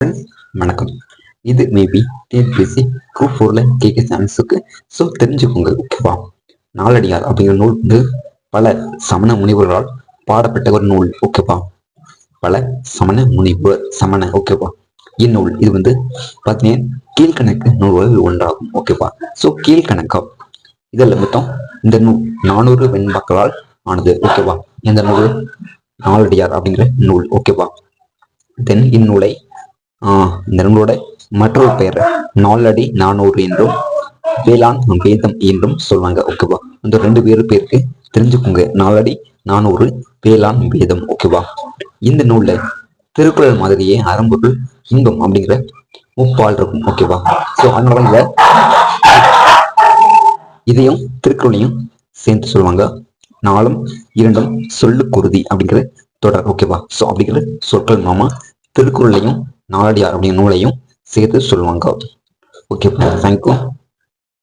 Friends வணக்கம். இது maybe TNPSC group 4ல கேட்க சான்ஸ் இருக்கு. ஸோ தெரிஞ்சுக்கோங்க, ஓகேவா? நாலடியார் அப்படிங்கிற நூல் வந்து பல சமண முனிவர்களால் பாடப்பட்ட ஒரு நூல், ஓகேவா? பல சமண ஓகேவா? இந்நூல் இது வந்து பார்த்தீங்கன்னா கீழ்கணக்கு நூல்கள் ஒன்றாகும், ஓகேவா? ஸோ கீழ்கணக்கா இதில் மொத்தம் இந்த நூல் 400 வெண்பாக்களால் ஆனது, ஓகேவா? இந்த நூல் நாலடியார் அப்படிங்கிற நூல், ஓகேவா? தென் இந்நூலை இந்த நூலோட மற்றொரு பெயர் நாலடி 400 என்றும் வேளாண் வேதம் என்றும் சொல்லுவாங்க, ஓகேவா? அந்த ரெண்டு பேருக்கு தெரிஞ்சுக்கோங்க. நாலடி 400 வேளாண் வேதம், ஓகேவா? இந்த நூல்ல திருக்குறள் மாதிரியே அறம்பொருள் இன்பம் அப்படிங்கிற முப்பால் இருக்கும், ஓகேவா? ஸோ அதனால இதையும் திருக்குறளையும் சேர்ந்து சொல்லுவாங்க. நாலும் இரண்டும் சொல்லுக்குருதி அப்படிங்கிற தொடர், ஓகேவா? ஸோ அப்படிங்கிற சொற்கள் மூலமா திருக்குறளையும் நாலடியார் அப்படிங்கிற நூலையும் சேர்த்து சொல்லுவாங்க. Okay, thank you.